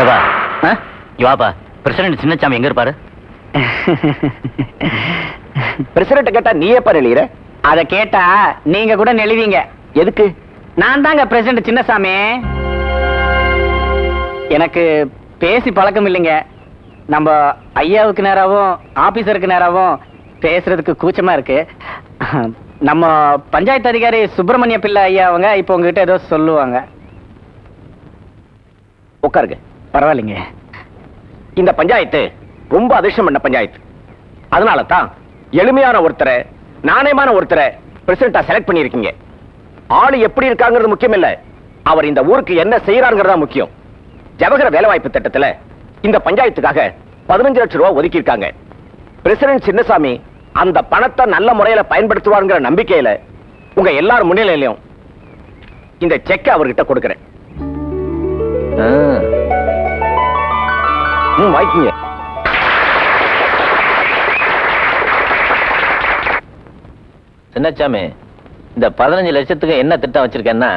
ஏவா யுவாப்பா president Chinnasamy எங்க இருப்பாரு? President கேட்டா நீ எப்ப நெளிகிற? அத கேட்டா நீங்க கூட நெளிவீங்க. எதுக்கு? நான் தாங்க பிரசிடண்ட் சின்னசாமி. எனக்கு பேசி பழக்கம் இல்லைங்க. நம்ம ஐயாவுக்கு நேராவும் ஆபீசருக்கு நேராவும் பேசுறதுக்கு கூச்சமா இருக்கு. நம்ம பஞ்சாயத்து அதிகாரி சுப்பிரமணிய பிள்ளை ஐயா அவங்க இப்ப உங்ககிட்ட ஏதோ சொல்லுவாங்க. உட்காருங்க. பரவாயில்லைங்க. இந்த பஞ்சாயத்து ரொம்ப அதிர்ஷ்டம் பண்ண பஞ்சாயத்து. அதனால தான் எளிமையான ஒருத்தரை நாணயமான ஒருத்தரை பிரசிடண்டா செலக்ட் பண்ணிருக்கீங்க. ஆளு எப்படி இருக்காங்கிறது முக்கியம் இல்ல, அவர் இந்த ஊருக்கு என்ன செய்யறாருங்கிறதா முக்கியம். ஜவஹர் வேலைவாய்ப்பு திட்டத்துல இந்த பஞ்சாயத்துக்காக 15 லட்சம் ரூபாய் ஒதுக்கி இருக்காங்க. பிரசிடண்ட் சின்னசாமி அந்த பணத்தை நல்ல முறையில பயன்படுத்துவாருங்கிற நம்பிக்கையில உங்க எல்லாரும் முன்னிலையிலும் இந்த செக்கை அவர்கிட்ட கொடுக்கிறேன். வாங்கிக்கீங்க. சின்னசாமி, இந்த 15 லட்சத்துக்கு என்ன திட்டம் வச்சிருக்கேன்னா,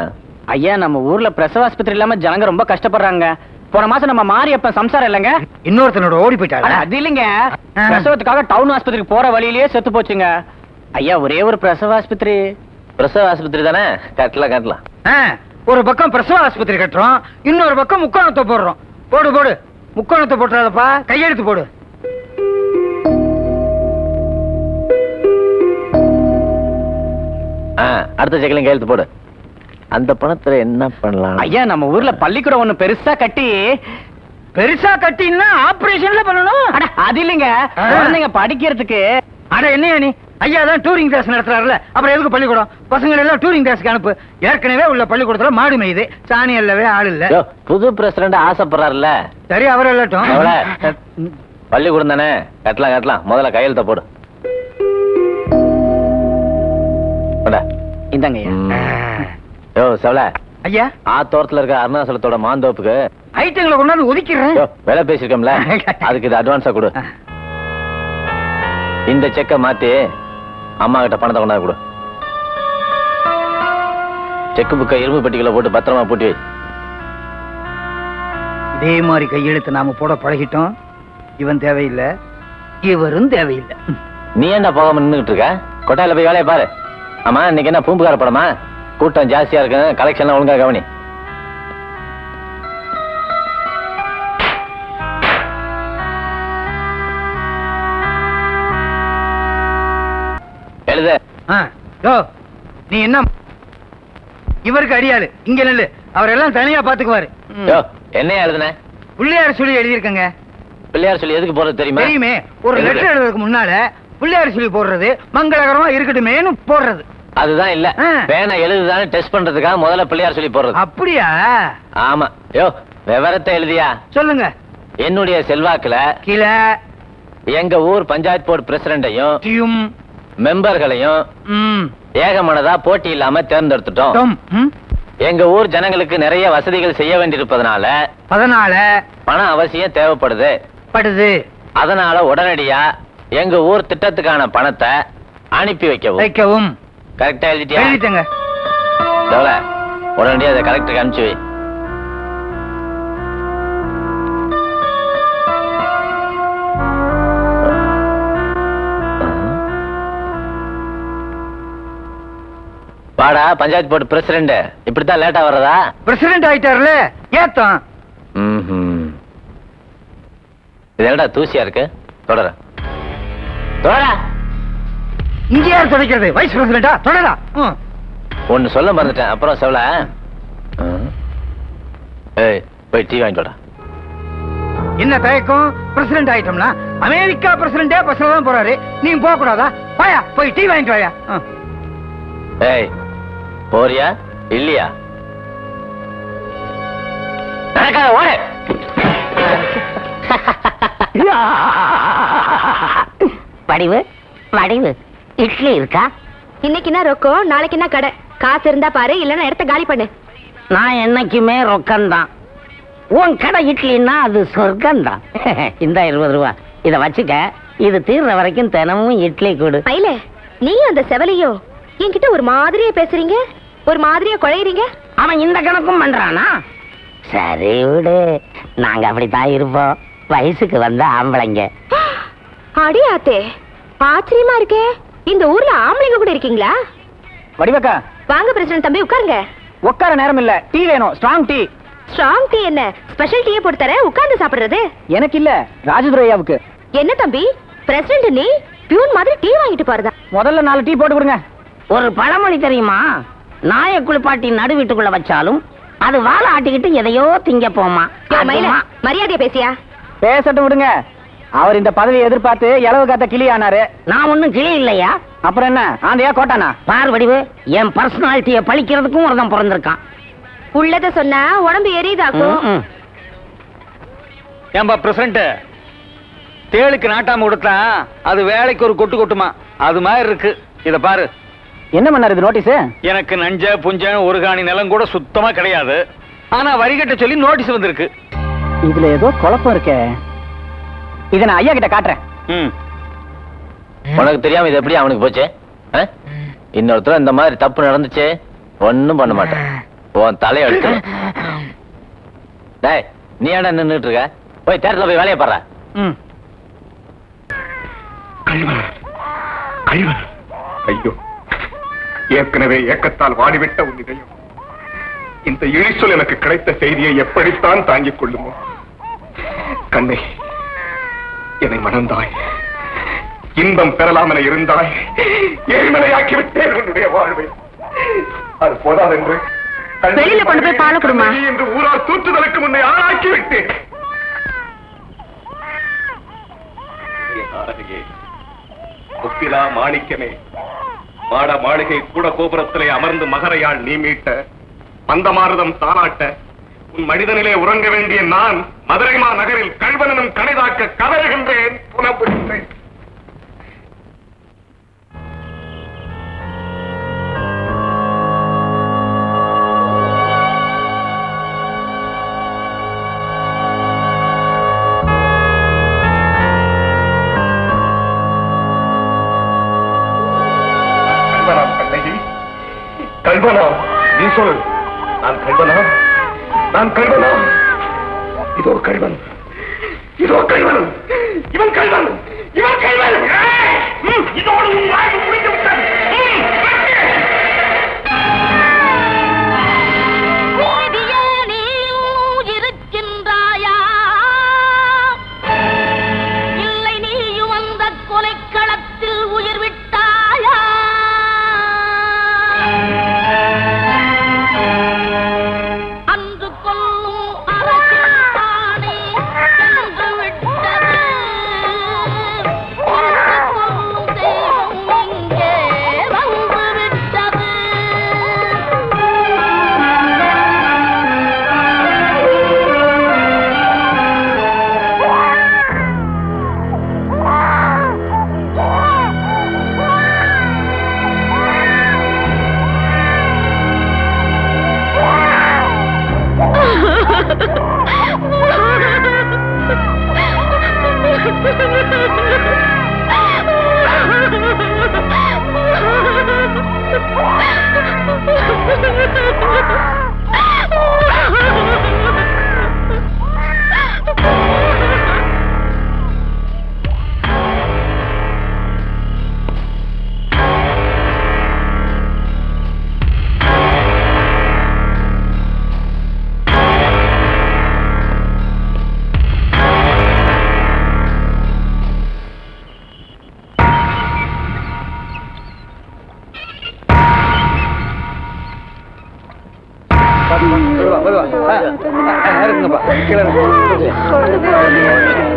ஐயா நம்ம ஊர்ல பிரசவாஸ்பத்திரி இல்லாம ஜனங்க ரொம்ப கஷ்டப்படுறாங்க. போன மாசம் நம்ம மாரியப்ப சம்சாரம் இல்லங்க, இன்னொருத்தனோட ஓடி போயிட்டாங்க. அது இல்லைங்க, பிரசவத்துக்காக டவுன் ஆஸ்பத்திரிக்கு போற வழியிலேயே செத்து போச்சுங்க. ஐயா ஒரே ஒரு பிரசவ ஆஸ்பத்திரி. பிரசவ ஆஸ்பத்திரி தானே? கட்டலாம். ஒரு பக்கம் பிரசவ ஆஸ்பத்திரி கட்டுறோம், இன்னொரு பக்கம் முக்கோணத்தை போடுறோம். போடு போடு, முக்கோணத்தை போட்டுறாதப்பா, கையெழுத்து போடு. அடுத்த செக்கிலையும் கையெழுத்து போடு. அந்த பணத்துல என்ன பண்ணலாம்? ஐயா நம்ம ஊர்ல பள்ளிக்கூடம் ஒண்ணு பெருசா கட்டின்னா ஆபரேஷன்ல பண்ணணும். அது இல்லைங்க, குழந்தைங்க படிக்கிறதுக்கு. அட என்னையா நீ? ஐயா தான் டூரிங் கிளாஸ் நடத்துறாருல, அப்புறம் எதுக்கு பள்ளிக்கூடம்? பசங்க எல்லாம் டூரிங் கிளாஸ்க்கு அனுப்பு. ஏற்கனவே உள்ள பள்ளிக்கூடத்துல மாடு மேயுது, சாணி அல்லவே ஆள் இல்ல. புது பிரசிடண்ட் ஆசைப்படுறாருல்ல, சரி அவர் எல்லாட்டும். பள்ளிக்கூடம் தானே, கட்டலாம். முதல்ல கையெழுத்த போடு. இந்தாங்க செவல ஐயா, ஆத்தோரத்துல இருக்க அருணாசலத்தோட மாந்தோப்புக்கு ஐட்டங்களை கொண்டாந்து ஒதுக்கிறேன். வேலை பேசிருக்கோம்ல, அதுக்கு இது அட்வான்ஸா கொடு. இந்த செக்கை மாத்தி அம்மா கிட்ட பணத்தை கொண்டாந்து கொடு. செக்கு புக்கை இரும்பு பெட்டிகளை போட்டு பத்திரமா பூட்டி வை. இதே மாதிரி கையெழுத்து நாம போட பழகிட்டோம். இவன் தேவையில்லை, இவரும் தேவையில்லை. நீ என்ன போகாம நின்றுகிட்டு இருக்க? கொட்டாயில போய் வேலையை பாரு. ஆமா, இன்னைக்கு என்ன பூம்புகார படமா? கூட்டம் ஜாஸ்தியா இருக்கு, கலெக்ஷன் ஒழுங்கா கவனி. எழுத. நீ என்ன இவருக்கு அடியாளு, இங்க நெல்லு. அவரெல்லாம் தனியா பாத்துக்குவாரு. என்ன எழுதுன? பிள்ளையார் சொல்லி எழுதியிருக்கங்க. பிள்ளையார் சொல்லி எதுக்கு போறது தெரியுமா? தெரியுமே. ஒரு லெட்டர் எழுதுறதுக்கு முன்னால பிள்ளையார் சொல்லி போடுறது மங்களகரமா இருக்கட்டுமேனு போடுறது. அதுதான் இல்ல, பேனா எழுதுதானே டெஸ்ட் பண்றதுக்காக முதல்ல பிள்ளையார் சொல்லி போடுறது. அப்படியா? ஆமா. விவரத்தை எழுதியா? சொல்லுங்க. என்னுடைய செல்வாக்குல கீழ எங்க ஊர் பஞ்சாயத்து போர்டு பிரசிடண்டையும் மெம்பர்களையும் ஏகமனதா போட்டி இல்லாம தேர்ந்தெடுத்துட்டோம். எங்க ஊர் ஜனங்களுக்கு நிறைய வசதிகள் செய்ய வேண்டியிருப்பதனால பணம் அவசியம் தேவைப்படுது. அதனால உடனடியா எங்க ஊர் திட்டத்துக்கான பணத்தை அனுப்பி வைக்கவும். கரெக்டா எழுதிட்டியா? எழுதிட்டேங்க. உடனடியா அதை கலெக்டருக்கு அனுப்பிச்சு வை. வாடா பஞ்சாயத்து போர்டு பிரசிடண்ட். இப்படித்தான் லேட்டா வர்றதா? பிரசிடண்ட் ஆயிட்டாருல, ஏத்தம். இது என்னடா தூசியா இருக்கு? தொடர. இங்க யார் தொடக்கிறது? வைஸ் பிரசிடண்டா? தொடரா. ஒன்னு சொல்ல மறந்துட்டேன். அப்புறம் செவல போய் டீ வாங்கிட்டு வாடா. என்ன தயக்கம்? பிரசிடண்ட் ஆயிட்டோம்னா அமெரிக்கா பிரசிடண்டே பஸ்ல தான் போறாரு, நீ போக கூடாதா? வாயா, போய் டீ வாங்கிட்டு வாயா. போறியா இல்லையா? நடக்காத, ஓடு. வடிவு இட்லி இருக்கா? இன்னைக்கு என்ன ரொக்கம், நாளைக்கு என்ன கடை? காசு இருந்தா பாரு, இல்லன்னா இடத்த காலி பண்ணு. நான் என்னைக்குமே ரொக்கம்தான். உன் கடை இட்லின்னா அது சொர்க்கம்தான். இந்த 20 ரூபா இத வச்சுக்க. இது தீர்ற வரைக்கும் தினமும் இட்லி கொடு. பையில நீயும் அந்த செவலையும் என்கிட்ட ஒரு மாதிரியா பேசுறீங்க, ஒரு மாதிரியா குழையறீங்க. அவன் இந்த கணக்கும் பண்றானா? சரி விடு, நாங்க அப்படித்தான் இருப்போம், வயசுக்கு வந்த ஆம்பளைங்க. அடியாத்தே, ஆச்சரியமா இருக்கே. இந்த ஊர்ல ஆம்பளைங்க கூட இருக்கீங்களா? வடிவக்கா, வாங்க பிரசிடண்ட் தம்பி, உட்காருங்க. உட்கார நேரம் இல்ல, டீ வேணும், ஸ்ட்ராங் டீ. ஸ்ட்ராங் டீ என்ன, ஸ்பெஷல் டீயே போட்டு தரேன், உட்கார்ந்து சாப்பிடுறது. எனக்கு இல்ல, ராஜதுரையாவுக்கு. என்ன தம்பி, பிரசிடண்ட் நீ பியூன் மாதிரி டீ வாங்கிட்டு போறதா? முதல்ல 4 டீ போட்டு கொடுங்க. ஒரு பழமொழி தெரியுமா? நாய குளிப்பாட்டி நடு வீட்டுக்குள்ள வச்சாலும் அது வாழை ஆட்டிக்கிட்டு எதையோ திங்க போமா. யோ, மயில, மரியாதையா பேசியா? பேசட்டும் விடுங்க. அவர் இந்த பதவியை எதிர்பார்த்து இளவு காத்த கிளி ஆனாரு. நான் ஒண்ணும் கிளி இல்லையா. அப்புறம் என்ன, ஆந்தையா கோட்டானா? பார் வடிவு, என் பர்சனாலிட்டியை பழிக்கிறதுக்கும் ஒருத்தன் பிறந்திருக்கான். உள்ளத சொன்னா உடம்பு எரியுதாக்கும். ஏன்பா பிரசிடண்ட், தேளுக்கு நாட்டாம கொடுத்தா அது வேலைக்கு ஒரு கொட்டு கொட்டுமா, அது மாதிரி இருக்கு. இத பாரு. என்ன பண்ணாரு இது நோட்டீஸ்? எனக்கு நஞ்ச புஞ்ச ஒரு காணி நிலம் கூட சுத்தமா கிடையாது. ஆனா வரிகட்ட சொல்லி நோட்டீஸ் வந்திருக்கு. இதுல ஏதோ குழப்பம் இருக்கே. இத நான் ஐயா கிட்ட காட்டுறேன். உனக்கு தெரியாம இது எப்படி அவனுக்கு போச்சு? இன்னொருத்தர் இந்த மாதிரி தப்பு நடந்துச்சு, ஒண்ணும் பண்ண மாட்டேன். உன் தலையை எடுத்து. டேய், நீ ஏன்டா நின்னுட்டு இருக்க? போய் தேட்டர்ல போய் வேலையை பாரு. ஐயோ, ஏற்கனவே ஏக்கத்தால் வாடிவிட்ட உன் இதயம் இந்த இழிசொல் எனக்கு கிடைத்த செய்தியை எப்படித்தான் தாங்கிக் கொள்ளுமோ? கண்ணை, என்னை மணந்தாய், இன்பம் பெறலாம் என இருந்தாய், ஏழ்மனையாக்கி விட்டேன் உன்னுடைய வாழ்வை. அது போதாதென்று வெளியில கொண்டு போய் பால கொடுமா என்று ஊரார் தூற்றுதலுக்கு முன்னே ஆளாக்கி விட்டேன். ஒப்பிலா மாணிக்கமே, மாட மாளிகை கூட கோபுரத்திலே அமர்ந்து மகரையால் நீ மீட்ட, மந்தமாரதம் தானாட்ட, உன் மனிதனிலே உறங்க வேண்டிய நான் மதுரைமா நகரில் கல்வனும் கணிதாக்க கதறுகின்றேன், புனப்படுகிறேன். கல்வனா, நீ சொல். நான் கல்வனா? நான் கல்வனா? இதோ கல்வன், இதோ கல்வன், இவன் கல்வன், இவன் கல்வன். இதோடு உன் வாழ்வு முடிந்து விட்டது. இல்லை நீயும் அந்த கொலைக்களத்தில் உயிர் விட்டாயா?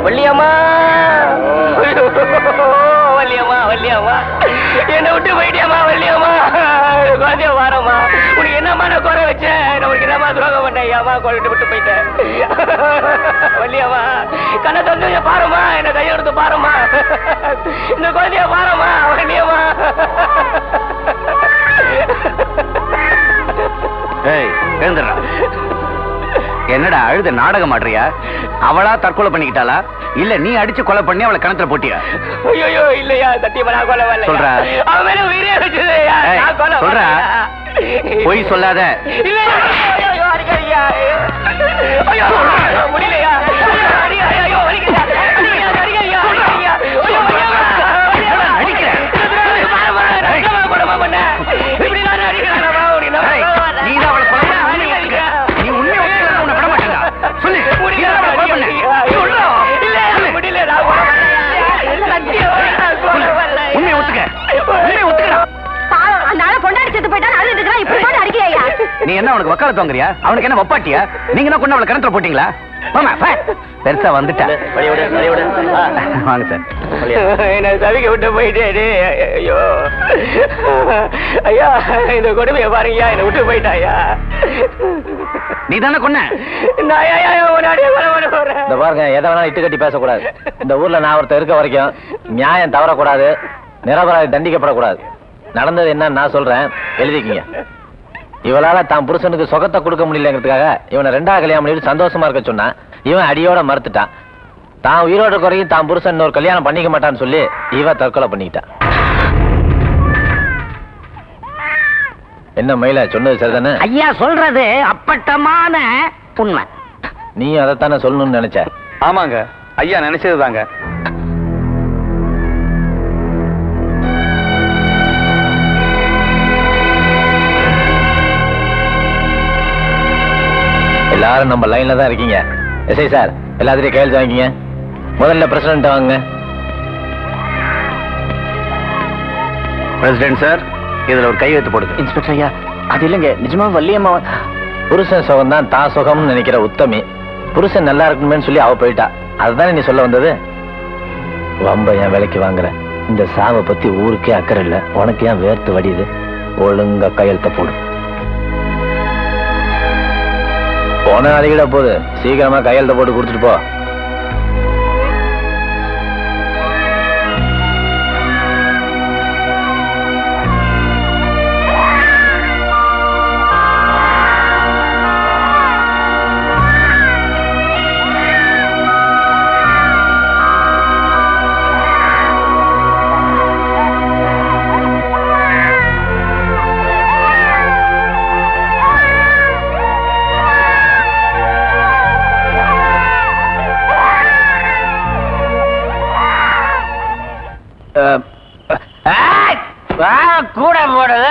வள்ளியம்மா, வள்ளியம்மா, வள்ளியம்மா, என்னை விட்டு போயிட்டியம்மா. வள்ளியம்மா, குழந்தைய வாரம்மா. உனக்கு என்னம்மா நான் குறை வச்சேன்? உனக்கு என்னம்மா துரோகம் பண்ணேன்? கொண்டு விட்டு போயிட்டேன். வள்ளியம்மா, கண்ணை தந்து பாருமா, என்னை கையெடுத்து பாருமா, இந்த குழந்தைய பாருமா. வள்ளியம்மா. எழுந்துடா. என்னடா அழுத நாடகம் ஆடுறியா? அவளா தற்கொலை பண்ணிக்கிட்டாளா, இல்ல நீ அடிச்சு கொலை பண்ணி அவளை கிணத்துல போட்டியா? ஐயோ இல்லையா, சத்தியமா நான் கொலை பண்ணல. சொல்றா? அவன் மேல உயிரே வச்சதையா? நான் கொலை சொல்றா? பொய் சொல்லாத. இல்லையா? ஐயோ அடிக்காதீங்க. ஐயோ முடியலையா? நீ என்ன அவனுக்கு வக்கால தோங்குறியா? அவனுக்கு என்ன வப்பாட்டியா? நீங்க என்ன கொண்டு அவளை கிணத்துல போட்டீங்களா? போமா பெருசா வந்துட்டா. வாங்க சார். என்ன தவிக்க விட்டு போயிட்டே. ஐயோ ஐயா, இந்த கொடுமையை பாருங்கய்யா, என்னை விட்டு போயிட்டாயா. நீ தானே கொன்ன? இந்த பாருங்க, எதை வேணாலும் இட்டு கட்டி பேசக்கூடாது. இந்த ஊர்ல நான் ஒருத்தர் இருக்க வரைக்கும் நியாயம் தவறக்கூடாது, நிரபராதி தண்டிக்கப்படக்கூடாது. நடந்தது என்னன்னு நான் சொல்றேன், எழுதிக்கிங்க. இவளால தான் புருஷனுக்கு சொகத்தை கொடுக்க முடியலங்கிறதுக்காக இவனை 2வது கல்யாணம் பண்ணிட்டு சந்தோஷமா இருக்க சொன்னா இவன் அடியோட மறுத்துட்டான். தான் உயிரோட குறையும் தான் புருஷன் ஒரு கல்யாணம் பண்ணிக்க மாட்டான்னு சொல்லி இவ தற்கொலை பண்ணிக்கிட்டான். என்ன மயில சொன்னது சரிதானே? ஐயா சொல்றது அப்பட்டமான உண்மை. நீயும் அதைத்தானே சொல்லணும்னு நினைச்ச? ஆமாங்க ஐயா, நினைச்சதுதாங்க. எல்லாரும் நம்ம லைன்ல தான் இருக்கீங்க. எஸ்ஐ சார், எல்லாத்திலையும் கையெழுத்து வாங்கிங்க. முதல்ல பிரசிடண்ட் வாங்க. பிரசிடென்ட் சார், இதுல ஒரு கையெழுத்து போடுங்க. இன்ஸ்பெக்டர் ஐயா, அது இல்லைங்க, நிஜமா வள்ளியம்மா புருஷன் சுகம் தான் தான் சுகம்னு நினைக்கிற உத்தமி புருஷன் நல்லா இருக்கணுமேன்னு சொல்லி அவ போயிட்டா. அதுதானே நீ சொல்ல வந்தது? வம்ப என் வேலைக்கு வாங்குற. இந்த சாவை பத்தி ஊருக்கே அக்கறை இல்ல, உனக்கு ஏன் வேர்த்து வடியுது? ஒழுங்கா கையெழுத்த போடு. போன அடிக்கிட போகுது, சீக்கிரமா கையெழுத்த போட்டு கொடுத்துட்டு போ. கூட போடுது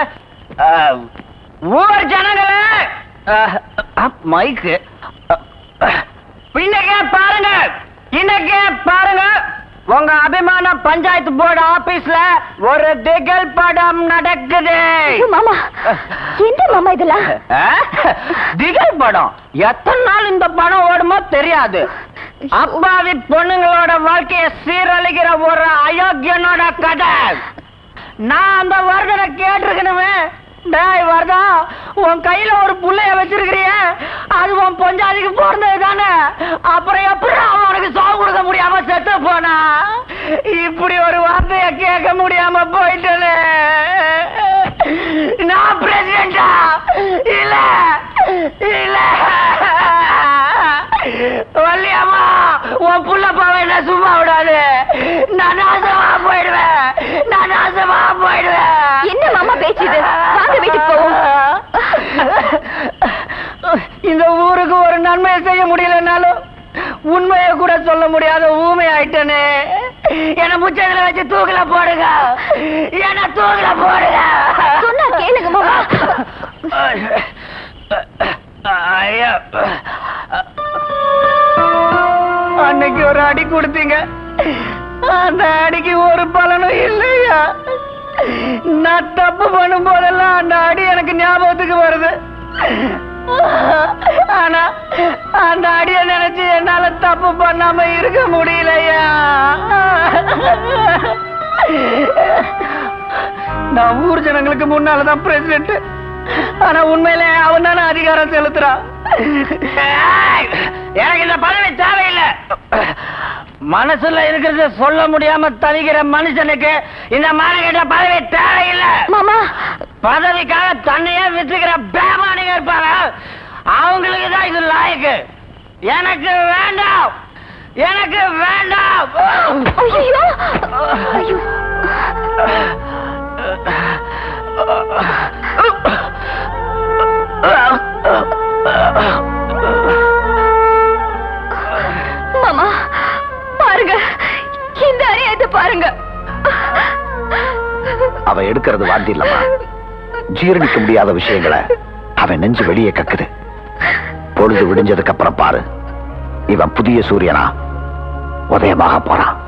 ஊர் ஜனங்களே. மைக்கு இன்னைக்கே பாருங்க, இன்னைக்கே பாருங்க, உங்க அபிமான பஞ்சாயத்து போர்டு ஆபீஸ்ல ஒரு திகழ் படம் நடக்குது. மாமா, என்ன மாமா இதெல்லாம்? திகழ் படம் எத்தனை நாள் இந்த படம் ஓடுமோ தெரியாது. அப்பாவி பொண்ணுங்களோட வாழ்க்கைய சீரழிக்கிற ஒரு அயோக்கியனோட கதை. நான் அந்த வருடனை கேட்டிருக்கணுமே. டேய் வருதா, உன் கையில ஒரு புள்ளைய வச்சிருக்கிறிய, அது உன் பொஞ்சாதிக்கு பிறந்தது தானே. அப்புறம் எப்படி அவன் உனக்கு சாவு கொடுக்க முடியாம செத்து போனா? இப்படி ஒரு வார்த்தைய கேட்க முடியாம போயிட்டே. நான் பிரசிடண்டா? இல்ல இல்ல. வள்ளியம்மா, உன் புள்ள பாவ என்ன சும்மா விடாது. நான் நாசமா போயிடுவேன், நான் நாசமா போயிடுவேன். என்ன மாமா பேச்சுது? வாங்க வீட்டுக்கு போவோம். இந்த ஊருக்கு ஒரு நன்மையை செய்ய முடியலனாலும் உண்மையை கூட சொல்ல முடியாத ஊமை ஆயிட்டனே. என்ன முச்சத்துல வச்சு தூக்கல போடுங்க, என்ன தூக்கல போடுங்க. சொன்னா கேளுங்க மாமா. ஐயா, அன்னைக்கு ஒரு அடி கொடுத்தீங்க, அந்த அடிக்கு ஒரு பலனும் இல்லையா? நான் தப்பு பண்ணும் போதெல்லாம் அந்த அடி எனக்கு ஞாபகத்துக்கு வருது. ஆனா அந்த அடிய நினைச்சு என்னால தப்பு பண்ணாம இருக்க முடியலையா? நான் ஊர் ஜனங்களுக்கு முன்னாலதான் பிரசிடென்ட், ஆனா உண்மையிலே அவன் தானே அதிகாரம் செலுத்துறான். எனக்கு இந்த பதவி தேவையில்லை. மனசுல இருக்கிறத சொல்ல முடியாம தவிக்கிற மனுஷனுக்கு இந்த மானகட்ட பதவி தேவையில்லை. மாமா, பதவிக்காக தன்னையே வித்துக்கிற பேமானிங்க இருப்பாங்க, அவங்களுக்கு தான் இது லாயக்கு. எனக்கு வேண்டாம், எனக்கு வேண்டாம். ஐயோ ஐயோ. மாமா பாருங்க, இந்த அநியாயத்தை பாருங்க. அவ எடுக்கிறது வாந்தி இல்லம்மா, ஜீரணிக்க முடியாத விஷயங்களை அவன் நெஞ்சு வெளியே கக்குது. பொழுது விடிஞ்சதுக்கு அப்புறம் பாரு, இவன் புதிய சூரியனா உதயமாக போறான்.